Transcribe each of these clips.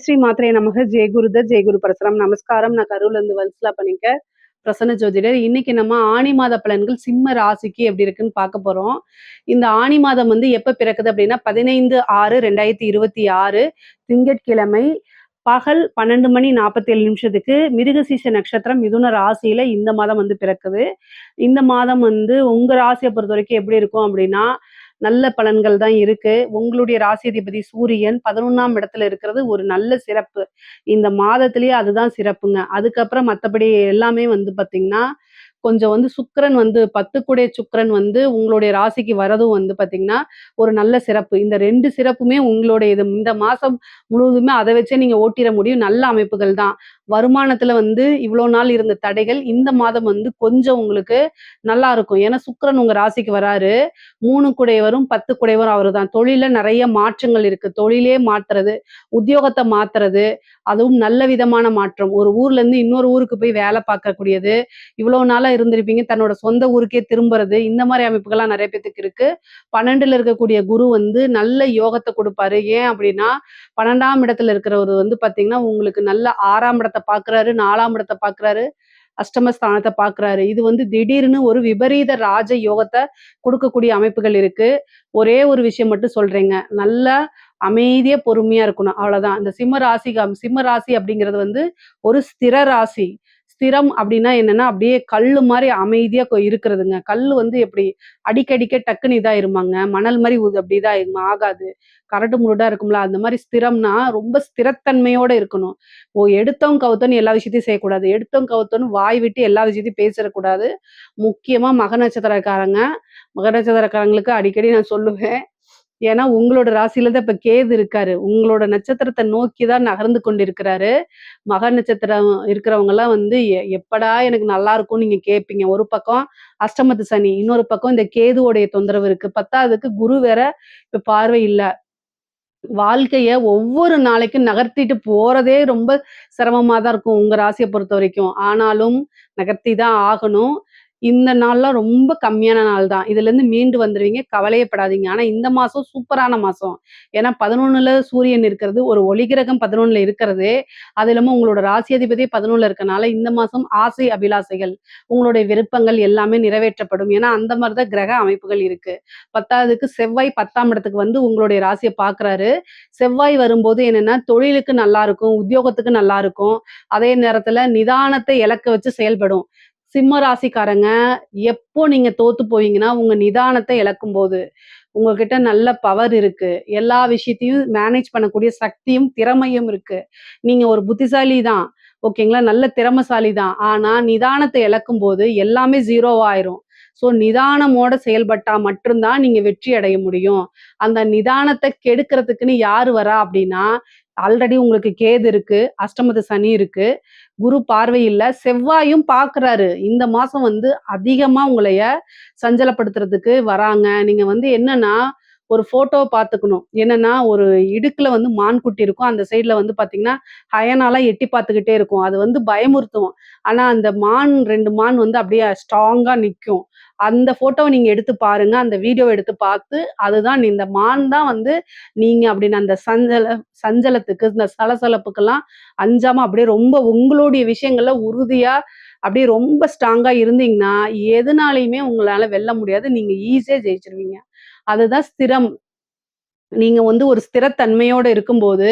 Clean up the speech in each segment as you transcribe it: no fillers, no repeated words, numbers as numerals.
ஸ்ரீ மாத்ரே நமக. ஜெய குருதத் ஜெய குரு பரசுராம். நமஸ்காரம். நான் கரூர்ல இருந்து வல்சலா பண்ணிக்க பிரசன்ன ஜோதிடர். இன்னைக்கு நம்ம ஆணி மாத பலன்கள் சிம்ம ராசிக்கு எப்படி இருக்குன்னு பார்க்க போறோம். இந்த ஆணி மாதம் வந்து எப்ப பிறக்குது அப்படின்னா 15/6/2026 திங்கட்கிழமை பகல் 12:47 மிருகசீஷ நட்சத்திரம் மிதுன ராசியில இந்த மாதம் வந்து பிறக்குது. இந்த மாதம் வந்து உங்க ராசியை பொறுத்த வரைக்கும் எப்படி இருக்கும் அப்படின்னா நல்ல பலன்கள் தான் இருக்கு. உங்களுடைய ராசியதிபதி சூரியன் 11ஆம் இடத்துல இருக்கிறது ஒரு நல்ல சிறப்பு. இந்த மாதத்திலேயே அதுதான் சிறப்புங்க. அதுக்கப்புறம் மத்தபடி எல்லாமே வந்து பார்த்தீங்கன்னா, கொஞ்சம் வந்து சுக்கிரன் வந்து 10 கூடிய சுக்கிரன் வந்து உங்களுடைய ராசிக்கு வரதும் வந்து பார்த்தீங்கன்னா, ஒரு நல்ல சிறப்பு. இந்த 2 சிறப்புமே உங்களுடைய இந்த மாசம் முழுவதுமே அத வச்சே நீங்க ஓட்டிற முடியும். நல்ல அமைப்புகள் தான். வருமானத்துல வந்து இவ்வளோ நாள் இருந்த தடைகள் இந்த மாதம் வந்து கொஞ்சம் உங்களுக்கு நல்லா இருக்கும். ஏன்னா சுக்கிரன் உங்க ராசிக்கு வராரு. 3 குடையவரும் 10 குடையவரும் அவருதான். தொழில்ல நெறைய மாற்றங்கள் இருக்கு. தொழிலே மாத்துறது, உத்தியோகத்த மாத்துறது, அதுவும் நல்ல விதமான மாற்றம். ஒரு ஊர்ல இருந்து இன்னொரு ஊருக்கு போய் வேலை பார்க்கக்கூடியது. இவ்வளோ நாளா இருந்திருப்பீங்க. தன்னோட சொந்த ஊருக்கே திரும்புறது. இந்த மாரி அமைப்புகள்லாம் நெறைய பேத்துக்கு இருக்கு. 12ல இருக்கக்கூடிய குரு வந்து நல்ல யோகத்த குடுப்பாரு. ஏன் அப்டின்னா, 12ஆம் இடத்துல இருக்கிறவரு வந்து பார்த்தீங்கன்னா, உங்களுக்கு நல்ல 6ஆம் இடத்த பார்க்குறாரு, 4ஆம் இடத்த பார்க்குறாரு. அஷ்டமஸ்தானத்த பார்க்குறாரு. இது வந்து திடீர்னு ஒரு விபரீத ராஜ யோகத்த குடுக்கக்கூடிய அமைப்புகள் இருக்கு. ஒரே ஒரு விஷயம் மட்டும் சொல்றேங்க. நல்லா அமைதியா, பொறுமையா இருக்கணும். அவ்வளோதான். இந்த சிம்ம ராசி அப்படிங்கிறது வந்து ஒரு ஸ்திர ராசி. ஸ்திரம் அப்படின்னா என்னன்னா, அப்படியே கல்லு மாரி அமைதியா இருக்கிறதுங்க. கல்லு வந்து எப்படி அடிக்கடிக்க டக்குன்னு இதாயிருமாங்க. மணல் மாரி அப்படி இதாயிருமா? ஆகாது. கரடு முரடா இருக்கும்ல, அந்த மாரி ஸ்திரம்னா ரொம்ப ஸ்திரத்தன்மையோட இருக்கணும். எடுத்தோம் கவுத்தோன்னு எல்லா விஷயத்தையும் செய்யக்கூடாது. எடுத்தோம் கவுத்தோன்னு வாய் விட்டு எல்லா விஷயத்தையும் பேசிறக்கூடாது. முக்கியமா மக நட்சத்திரக்காரங்க. மக நட்சத்திரக்காரங்களுக்கு அடிக்கடி நான் சொல்லுவேன். ஏன்னா, உங்களோட ராசியில தான் இப்ப கேது இருக்காரு. உங்களோட நட்சத்திரத்த நோக்கி தான் நகர்ந்து கொண்டிருக்கிறாரு. மக நட்சத்திரம் இருக்கிறவங்கலாம் வந்து எப்படா எனக்கு நல்லா இருக்கும்னு நீங்க கேட்பீங்க. ஒரு பக்கம் அஷ்டமத்து சனி, இன்னொரு பக்கம் இந்த கேதுவோடைய தொந்தரவு இருக்கு. 10வதுக்கு குரு வேற இப்ப பார்வை இல்ல. வாழ்க்கைய ஒவ்வொரு நாளைக்கும் நகர்த்திட்டு போறதே ரொம்ப சிரமமா தான் இருக்கும் உங்க ராசிய பொறுத்தவரைக்கும். ஆனாலும் நகர்த்தி தான் ஆகணும். இந்த நாள்லாம் ரொம்ப கம்மியான நாள் தான். இதுலேருந்து மீண்டு வந்துருவீங்க. கவலையே படாதீங்க. ஆனா இந்த மாசம் சூப்பரான மாசம். ஏன்னா 11ல சூரியன் இருக்கிறது, ஒரு ஒளிகிரகம் 11ல இருக்கிறது. அது இல்லாம உங்களோட ராசியாதிபதியே 11ல இருக்கனால இந்த மாசம் ஆசை, அபிலாசைகள், உங்களுடைய விருப்பங்கள் எல்லாமே நிறைவேற்றப்படும். ஏன்னா அந்த மாரி தான் கிரக அமைப்புகள் இருக்கு. 10வதுக்கு செவ்வாய் 10ஆம் இடத்துக்கு வந்து உங்களுடைய ராசிய பார்க்குறாரு. செவ்வாய் வரும்போது என்னன்னா, தொழிலுக்கு நல்லா இருக்கும், உத்தியோகத்துக்கு நல்லா இருக்கும். அதே நேரத்துல நிதானத்தை இலக்க வச்சு செயல்படும். சிம்ம ராசிக்காரங்க எப்போ நீங்க தோத்து போவீங்கன்னா, உங்க நிதானத்த இழக்கும்போது. உங்ககிட்ட நல்ல பவர் இருக்கு. எல்லா விஷயத்தையும் மேனேஜ் பண்ணக்கூடிய சக்தியும், திறமையும் இருக்கு. நீங்க ஒரு புத்திசாலி தான். ஓகேங்களா? நல்ல திறமைசாலி தான். ஆனா நிதானத்த இழக்கும்போது எல்லாமே 0வா ஆயிரும். ஸோ நிதானமோட செயல்பட்டா மட்டும் தான் நீங்க வெற்றி அடைய முடியும். அந்த நிதானத்த கெடுக்கிறதுக்குன்னு யாரு வரா அப்டின்னா, ஆல்ரெடி உங்களுக்கு கேது இருக்கு, அஷ்டமத்து சனி இருக்கு. குரு பார்வை இல்ல. செவ்வாயும் பார்க்குறாரு. இந்த மாசம் வந்து அதிகமா உங்களைய சஞ்சலப்படுத்துறதுக்கு வராங்க. நீங்க வந்து என்னன்னா, ஒரு ஃபோட்டோவ பார்த்துக்கணும். என்னன்னா, ஒரு இடுக்குல வந்து மான்குட்டி இருக்கும். அந்த சைடுல வந்து பார்த்தீங்கன்னா, ஹயனாலாம் எட்டி பார்த்துக்கிட்டே இருக்கும். அது வந்து பயமுறுத்தும். ஆனா, அந்த 2 மான் வந்து அப்படியே ஸ்ட்ராங்கா நிக்கும். அந்த ஃபோட்டோவ நீங்க எடுத்து பாருங்க. அந்த வீடியோவ எடுத்து பார்த்து, அதுதான் இந்த மான் தான் வந்து நீங்க அப்படின்னு அந்த சஞ்சலத்துக்கு, இந்த சலசலப்புக்கெல்லாம் அஞ்சாம அப்படியே ரொம்ப உங்களுடைய விஷயங்கள்ல உறுதியா அப்படியே ரொம்ப ஸ்ட்ராங்கா இருந்தீங்கன்னா, எதுனாலயுமே உங்களால வெல்ல முடியாது. நீங்க ஈஸியா ஜெயிச்சுருவீங்க. அதுதான் ஸ்திரம். நீங்க வந்து ஒரு ஸ்திரத்தன்மையோட இருக்கும்போது,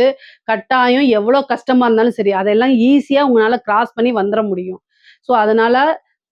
கட்டாயம் எவ்வளோ கஷ்டமா இருந்தாலும் சரி, அதெல்லாம் ஈஸியா உங்களால கிராஸ் பண்ணி வந்துர முடியும். ஸோ, அதனால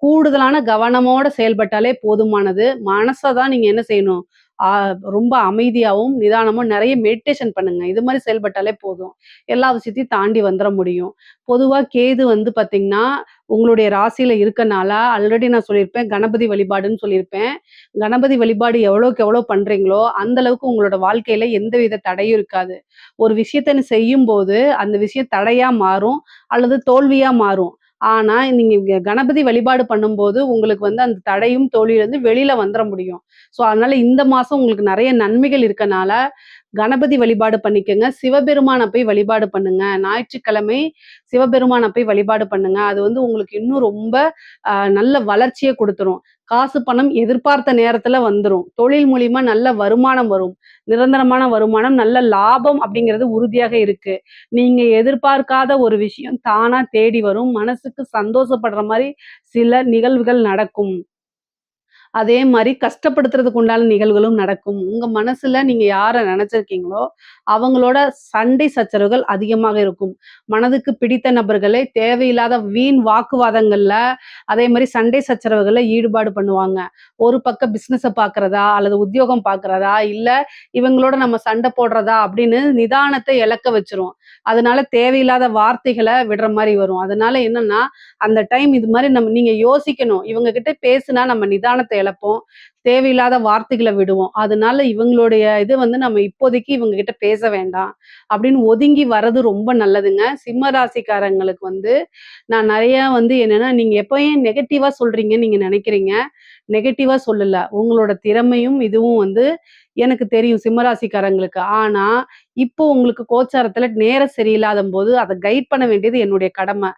கூடுதலான கவனமோட செயல்பட்டாலே போதுமானது. மனச தான் நீங்க என்ன செய்யணும், ஆ ரொம்ப அமைதியாவும், நிதானமும் நெறைய மெடிடேஷன் பண்ணுங்க. இது மாரி செயல்பட்டாலே போதும். எல்லா விஷயத்தையும் தாண்டி வந்துர முடியும். பொதுவா கேது வந்து பார்த்தீங்கன்னா, உங்களுடைய ராசியில இருக்கனால ஆல்ரெடி நான் சொல்லியிருப்பேன், கணபதி வழிபாடுன்னு சொல்லியிருப்பேன். கணபதி வழிபாடு எவ்வளோக்கு எவ்வளோ பண்றீங்களோ, அந்த அளவுக்கு உங்களோட வாழ்க்கையில எந்தவித தடையும் இருக்காது. ஒரு விஷயத்த செய்யும்போது, அந்த விஷயம் தடையா மாறும், அல்லது தோல்வியா மாறும். ஆனா, நீங்க கணபதி வழிபாடு பண்ணும்போது, உங்களுக்கு வந்து அந்த தடையும், தோல்வியிலருந்து வெளில வந்துர முடியும். ஸோ, அதனால இந்த மாசம் உங்களுக்கு நெறைய நன்மைகள் இருக்கனால, கணபதி வழிபாடு பண்ணிக்கங்க. சிவபெருமான போய் வழிபாடு பண்ணுங்க. ஞாயிற்றுக்கிழமை சிவபெருமான போய் வழிபாடு பண்ணுங்க. அது வந்து உங்களுக்கு இன்னும் ரொம்ப நல்ல வளர்ச்சிய குடுத்துரும். காசு, பணம் எதிர்பார்த்த நேரத்துல வந்துரும். தொழில் மூலியமா நல்ல வருமானம் வரும். நிரந்தரமான வருமானம், நல்ல லாபம் அப்படிங்கிறது உறுதியாக இருக்கு. நீங்க எதிர்பார்க்காத ஒரு விஷயம் தானா தேடி வரும். மனசுக்கு சந்தோஷப்படுற மாரி சில நிகழ்வுகள் நடக்கும். அதே மாரி கஷ்டப்படுத்துறதுக்கு உண்டான நிகழ்வுகளும் நடக்கும். உங்க மனசுல நீங்க யார நெனச்சிருக்கீங்களோ, அவங்களோட சண்டை சச்சரவுகள் அதிகமாக இருக்கும். மனதுக்கு பிடித்த நபர்களே தேவையில்லாத வீண் வாக்குவாதங்கள்ல, அதே மாரி சண்டை சச்சரவுகள்ல ஈடுபாடு பண்ணுவாங்க. ஒரு பக்கம் பிசினஸ பார்க்கிறதா, அல்லது உத்தியோகம் பார்க்கிறதா, இல்ல இவங்களோட நம்ம சண்டை போடுறதா அப்படின்னு நிதானத்த இழக்க வச்சுரும். அதனால தேவையில்லாத வார்த்தைகள விடுற மாரி வரும். அதனால என்னன்னா, அந்த டைம் இது மாரி நீங்க யோசிக்கணும். இவங்க கிட்ட பேசுனா நம்ம நிதானத்த இழப்போம். தேவையில்லாத வார்த்தைகள விடுவோம். அதனால இவங்களுடைய இது வந்து நம்ம இப்போதைக்கு இவங்க கிட்ட பேச வேண்டாம். அப்படின்னு ஒதுங்கி வர்றது ரொம்ப நல்லதுங்க. சிம்ம ராசிக்காரங்களுக்கு வந்து நான் நெறையா வந்து என்னன்னா, நீங்க எப்பயும் நெகட்டிவா சொல்றீங்கன்னு நீங்க நெனைக்கிறீங்க. நெகட்டிவா சொல்லல. உங்களோட திறமையும் இதுவும் வந்து எனக்கு தெரியும் சிம்மராசிக்காரங்களுக்கு. ஆனா, இப்போ உங்களுக்கு கோச்சாரத்துல நேரம் சரியில்லாதம்போது, அத கைட் பண்ண வேண்டியது என்னுடைய கடமை.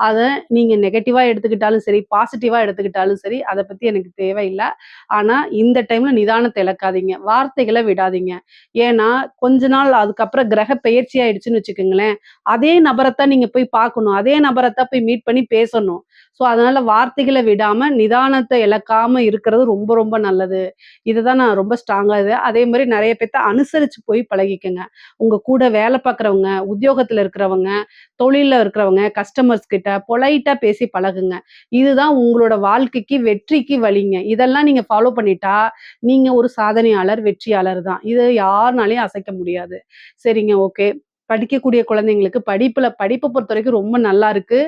அத நீங்க நெகட்டிவா எடுத்துக்கிட்டாலும் சரி, பாசிட்டிவா எடுத்துக்கிட்டாலும் சரி, அத பத்தி எனக்கு தேவையில்ல. ஆனா, இந்த டைம்ல நிதானத்த இழக்காதீங்க. வார்த்தைகள விடாதீங்க. ஏன்னா, கொஞ்ச நாள் அதுக்கப்புறம் கிரக பெயர்ச்சி ஆயிடுச்சுன்னு வச்சுக்கங்களேன், அதே நபரத்தான் நீங்க போய் பார்க்கணும். அதே நபரத்தான் போய் மீட் பண்ணி பேசணும். ஸோ, அதனால வார்த்தைகள விடாம, நிதானத்த இழக்காம இருக்கிறது ரொம்ப ரொம்ப நல்லது. இதுதான் நான் ரொம்ப ஸ்ட்ராங்கா அதே மாரி நெறைய பேத்த அனுசரிச்சு போய் பழகிக்கங்க. உங்க கூட வேலை பார்க்குறவங்க, உத்தியோகத்துல இருக்கிறவங்க, தொழில்ல இருக்கிறவங்க, கஸ்டமர்ஸ் கிட்ட பொலைட்டா பேசி பழகுங்க. இதுதான் உங்களோட வாழ்க்கைக்கு வெற்றிக்கு வழிங்க. இதெல்லாம் நீங்க ஃபாலோ பண்ணிட்டா, நீங்க ஒரு சாதனையாளர், வெற்றியாளர் தான். இத யார்னாலயும் அசைக்க முடியாது. சரிங்க, ஓகே. படிக்கக்கூடிய குழந்தைங்களுக்கு படிப்ப பொறுத்தவரைக்கும் ரொம்ப நல்லா இருக்கு.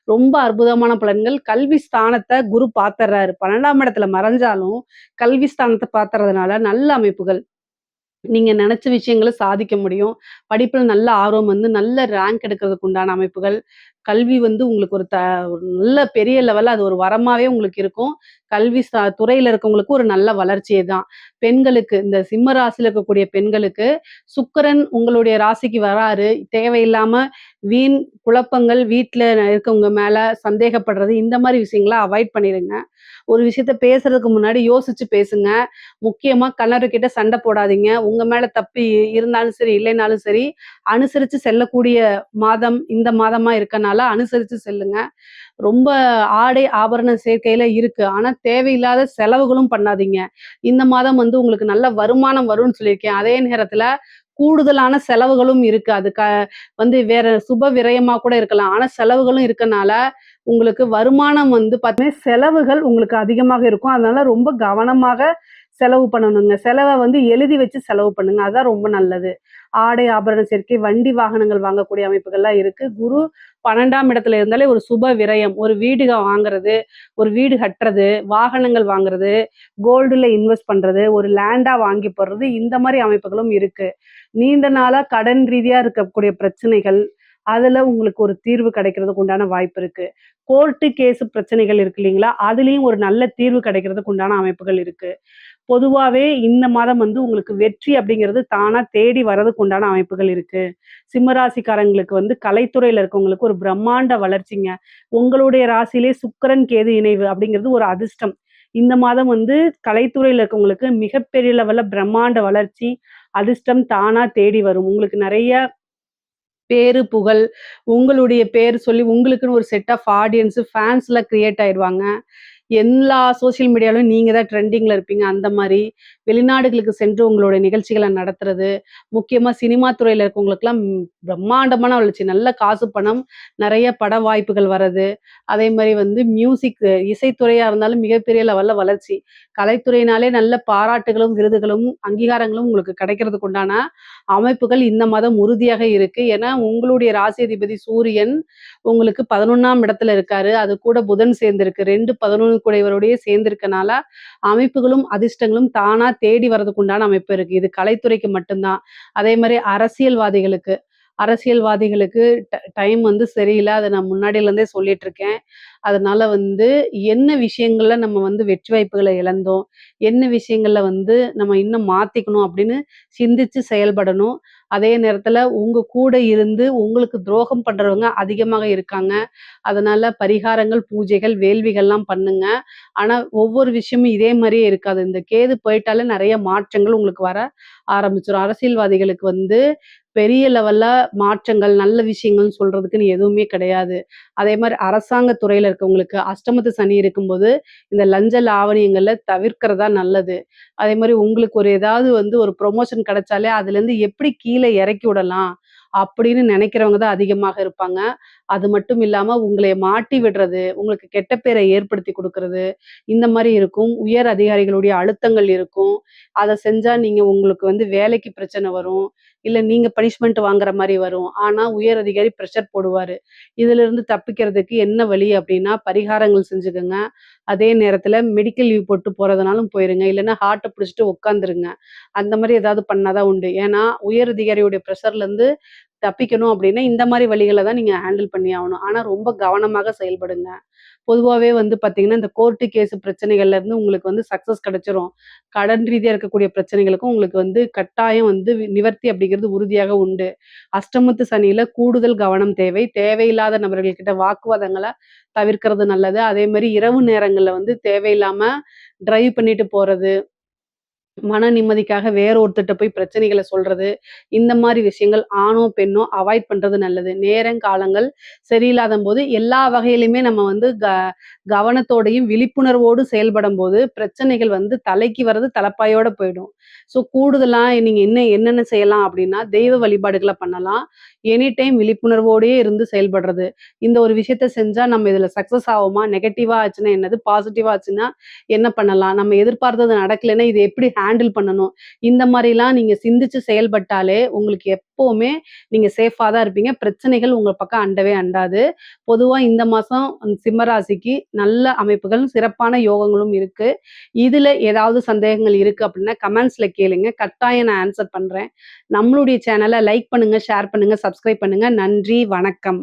ரொம்ப அற்புதமான பலன்கள். கல்வி ஸ்தானத்த குரு பாத்துர்றாரு. 12ஆம் இடத்துல மறைஞ்சாலும், கல்வி ஸ்தானத்த பாத்துறதுனால நல்ல அமைப்புகள். நீங்க நெனச்ச விஷயங்கள சாதிக்க முடியும். படிப்புல நல்ல ஆர்வம் வந்து நல்ல ரேங்க் எடுக்கிறதுக்கு உண்டான அமைப்புகள். கல்வி வந்து உங்களுக்கு ஒரு நல்ல பெரிய லெவல்ல அது ஒரு வரமாவே உங்களுக்கு இருக்கும். கல்வி துறையில இருக்கவங்களுக்கு ஒரு நல்ல வளர்ச்சியே தான். பெண்களுக்கு இந்த சிம்ம ராசியில இருக்கக்கூடிய பெண்களுக்கு சுக்கிரன் உங்களுடைய ராசிக்கு வராரு. தேவையில்லாம வீண் குழப்பங்கள் வீட்ல இருக்கவங்க மேல சந்தேகப்படுறது, இந்த மாரி விஷயங்கள அவாய்ட் பண்ணிருங்க. ஒரு விஷயத்த பேசுறதுக்கு முன்னாடி யோசிச்சு பேசுங்க. முக்கியமா கணவர்கிட்ட சண்டை போடாதீங்க. உங்க மேல தப்பு இருந்தாலும் சரி, இல்லைனாலும் சரி, அனுசரிச்சு செல்லக்கூடிய மாதம் இந்த மாதமா இருக்கனால அனுசரிச்சு செல்லுங்க. ரொம்ப ஆடை, ஆபரண சேர்க்கையில இருக்கு. ஆனா தேவையில்லாத செலவுகளும் பண்ணாதீங்க. இந்த மாதம் வந்து உங்களுக்கு நல்ல வருமானம் வரும்னு சொல்லியிருக்கேன். அதே நேரத்துல கூடுதலான செலவுகளும் இருக்கு. அது வந்து வேற சுப விரயமா கூட இருக்கலாம். ஆனா செலவுகளும் இருக்கனால, உங்களுக்கு வருமானம் வந்து பார்த்தீங்கன்னா, செலவுகள் உங்களுக்கு அதிகமாக இருக்கும். அதனால ரொம்ப கவனமாக செலவு பண்ணணுங்க. செலவ வந்து எழுதி வச்சு செலவு பண்ணுங்க. அதான் ரொம்ப நல்லது. ஆடை, ஆபரண சேர்க்கை, வண்டி, வாகனங்கள் வாங்கக்கூடிய அமைப்புகள்லாம் இருக்கு. குரு 12ஆம் இடத்துல இருந்தாலே ஒரு சுப விரயம். ஒரு வீடு வாங்குறது, ஒரு வீடு கட்டுறது, வாகனங்கள் வாங்குறது, கோல்டுல இன்வெஸ்ட் பண்றது, ஒரு லேண்டா வாங்கி போடுறது, இந்த மாரி அமைப்புகளும் இருக்கு. நீண்ட நாளா கடன் ரீதியா இருக்கக்கூடிய பிரச்சனைகள், அதுல உங்களுக்கு ஒரு தீர்வு கிடைக்கிறதுக்கு உண்டான வாய்ப்பு இருக்கு. கோர்ட்டு கேஸ் பிரச்சனைகள் இருக்கு இல்லீங்களா? அதுலயும் ஒரு நல்ல தீர்வு கிடைக்கிறதுக்கு உண்டான அமைப்புகள் இருக்கு. பொதுவாவே இந்த மாதம் வந்து உங்களுக்கு வெற்றி அப்படிங்கிறது தானா தேடி வர்றதுக்கு உண்டான அமைப்புகள் இருக்கு. சிம்மராசிக்காரங்களுக்கு வந்து கலைத்துறையில இருக்கவங்களுக்கு ஒரு பிரம்மாண்ட வளர்ச்சிங்க. உங்களுடைய ராசியிலே சுக்கிரன், கேது இணைவு அப்படிங்கிறது ஒரு அதிர்ஷ்டம். இந்த மாதம் வந்து கலைத்துறையில இருக்கவங்களுக்கு மிகப்பெரிய லெவல்ல பிரம்மாண்ட வளர்ச்சி, அதிர்ஷ்டம் தானா தேடி வரும். உங்களுக்கு நெறைய பேரு, புகழ், உங்களுடைய பேர் சொல்லி உங்களுக்குன்னு ஒரு செட் ஆஃப் ஆடியன்ஸ், ஃபேன்ஸ்லாம் கிரியேட் ஆயிருவாங்க. எல்லா சோசியல் மீடியாலயும் நீங்க தான் ட்ரெண்டிங்ல இருப்பீங்க. அந்த மாரி வெளிநாடுகளுக்கு சென்று உங்களுடைய நிகழ்ச்சிகள நடத்துறது, முக்கியமா சினிமா துறையில இருக்கவங்களுக்கெல்லாம் பிரம்மாண்டமான வளர்ச்சி. நல்ல காசு, பணம், நெறைய பட வாய்ப்புகள் வர்றது. அதே மாரி வந்து மியூசிக் இசைத்துறையா இருந்தாலும் மிகப்பெரிய லெவல்ல வளர்ச்சி. கலைத்துறையினாலே நல்ல பாராட்டுகளும், விருதுகளும், அங்கீகாரங்களும் உங்களுக்கு கிடைக்கிறதுக்கு உண்டான அமைப்புகள் இந்த மாதம் உறுதியாக இருக்கு. ஏன்னா, உங்களுடைய ராசி அதிபதி சூரியன் உங்களுக்கு 11ஆம் இடத்துல இருக்காரு. அது கூட புதன் சேர்ந்திருக்கு. 2, 11 கூடையவரோடயே சேர்ந்திருக்கனால, அமைப்புகளும், அதிர்ஷ்டங்களும் தானா தேடி வரதுக்கு உண்டான அமைப்பு இருக்கு. இது கலைத்துறைக்கு மட்டும் தான். அதே மாரி அரசியல்வாதிகளுக்கு. அரசியல்வாதிகளுக்கு டைம் வந்து சரியில்ல. அத நான் முன்னாடிலேருந்தே சொல்லிட்டுருக்கேன். அதனால வந்து என்ன விஷயங்கள்ல நம்ம வந்து வெற்றி வாய்ப்புகள இழந்தோம்? என்ன விஷயங்கள்ல வந்து நம்ம இன்னும் மாத்திக்கணும் அப்படின்னு சிந்திச்சு செயல்படணும். அதே நேரத்தில உங்க கூட இருந்து உங்களுக்கு துரோகம் பண்றவங்க அதிகமாக இருக்காங்க. அதனால பரிகாரங்கள், பூஜைகள், வேள்விகள்லாம் பண்ணுங்க. ஆனா ஒவ்வொரு விஷயமும் இதே மாரியே இருக்காது. இந்த கேது போயிட்டாலே நெறைய மாற்றங்கள் உங்களுக்கு வர ஆரம்பிச்சுரும். அரசியல்வாதிகளுக்கு வந்து பெரிய லெவல்ல மாற்றங்கள், நல்ல விஷயங்கள்னு சொல்றதுக்குன்னு எதுவுமே கிடையாது. அதே மாரி அரசாங்க துறையில இருக்கவங்களுக்கு அஷ்டமத்து சனி இருக்கும்போது, இந்த லஞ்ச லாவணியங்கள தவிர்க்கிறதா நல்லது. அதே மாரி உங்களுக்கு ஒரு ஏதாவது வந்து ஒரு ப்ரொமோஷன் கிடைச்சாலே, அதுலேருந்து எப்படி கீழ இறக்கி விடலாம்? அப்படின்னு நெனைக்கிறவங்க தான் அதிகமாக இருப்பாங்க. அது மட்டும் இல்லாம உங்களைய மாட்டி விடுறது, உங்களுக்கு கெட்ட பேரை ஏற்படுத்தி குடுக்குறது, இந்த மாரி இருக்கும். உயர் அதிகாரிகளுடைய அழுத்தங்கள் இருக்கும். அத செஞ்சா நீங்க உங்களுக்கு வந்து வேலைக்கு பிரச்சனை வரும். இல்ல நீங்க பனிஷ்மென்ட் வாங்குற மாரி வரும். ஆனா உயர் அதிகாரி பிரஷர் போடுவாரு. இதிலிருந்து தப்பிக்கிறதுக்கு என்ன வழி அப்டின்னா, பரிகாரங்கள் செஞ்சுக்கங்க. அதே நேரத்தில மெடிக்கல் லீவ் போட்டு போறதுனாலும் போயிருங்க. இல்லன்னா ஹார்ட்ட பிடிச்சுட்டு உட்காந்துருங்க. அந்த மாரி ஏதாவது பண்ணா தான் உண்டு. ஏன்னா, உயர் அதிகாரியுடைய பிரஷர்லருந்து தப்பிக்கணும் அப்டின்னா, இந்த மாரி வழிகள தான் நீங்க ஹேண்டில் பண்ணி ஆவணும். ஆனா ரொம்ப கவனமாக செயல்படுங்க. பொதுவாவே வந்து பார்த்தீங்கன்னா, இந்த கோர்ட்டு கேஸ் பிரச்சனைகள்லேருந்து உங்களுக்கு வந்து சக்சஸ் கிடைச்சிரும். கடன் ரீதியா இருக்கக்கூடிய பிரச்சனைகளுக்கும் உங்களுக்கு வந்து கட்டாயம் வந்து நிவர்த்தி அப்படிங்கிறது உறுதியாக உண்டு. அஷ்டமத்து சனியில கூடுதல் கவனம் தேவை. தேவையில்லாத நபர்கள் கிட்ட வாக்குவாதங்கள தவிர்க்கிறது நல்லது. அதேமாரி இரவு நேரங்கள்ல வந்து தேவையில்லாம டிரைவ் பண்ணிட்டு போறது, மன நிம்மதிக்காக வேற ஒருத்தர்ட்ட போய் பிரச்சனைகள சொல்றது, இந்த மாரி விஷயங்கள் ஆணோ, பெண்ணோ அவாய்ட் பண்றது நல்லது. நேரம், காலங்கள் சரியில்லாதம்போது எல்லா வகையிலுமே நம்ம வந்து கவனத்தோடையும், விழிப்புணர்வோடு செயல்படும்போது, பிரச்சனைகள் வந்து தலைக்கு வர்றது தலைப்பாயோட போயிடும். ஸோ கூடுதலா நீங்க என்னென்ன செய்யலாம் அப்டின்னா, தெய்வ வழிபாடுகள பண்ணலாம். எனி டைம் விழிப்புணர்வோடயே இருந்து செயல்படுறது. இந்த ஒரு விஷயத்த செஞ்சா நம்ம இதுல சக்சஸ் ஆவோமா? நெகட்டிவா ஆச்சுன்னா என்னது? பாசிட்டிவா ஆச்சுன்னா என்ன பண்ணலாம்? நம்ம எதிர்பார்த்தது நடக்கலைன்னா, இத எப்படி ஹேண்டில் பண்ணணும்? இந்த மாரிலாம் நீங்க சிந்திச்சு செயல்பட்டாலே, உங்களுக்கு எப்பவுமே நீங்க சேஃபா தான் இருப்பீங்க. பிரச்சனைகள் உங்க பக்கம் அண்டவே அண்டாது. பொதுவா இந்த மாசம் சிம்ம ராசிக்கு நல்ல அமைப்புகள், சிறப்பான யோகங்களும் இருக்கு. இதுல ஏதாவது சந்தேகங்கள் இருக்கு அப்படின்னா, கமெண்ட்ஸ்ல கேளுங்க. கட்டாயம் நான் ஆன்சர் பண்றேன். நம்மளுடைய சேனல லைக் பண்ணுங்க, ஷேர் பண்ணுங்க, சப்ஸ்கிரைப் பண்ணுங்க. நன்றி, வணக்கம்.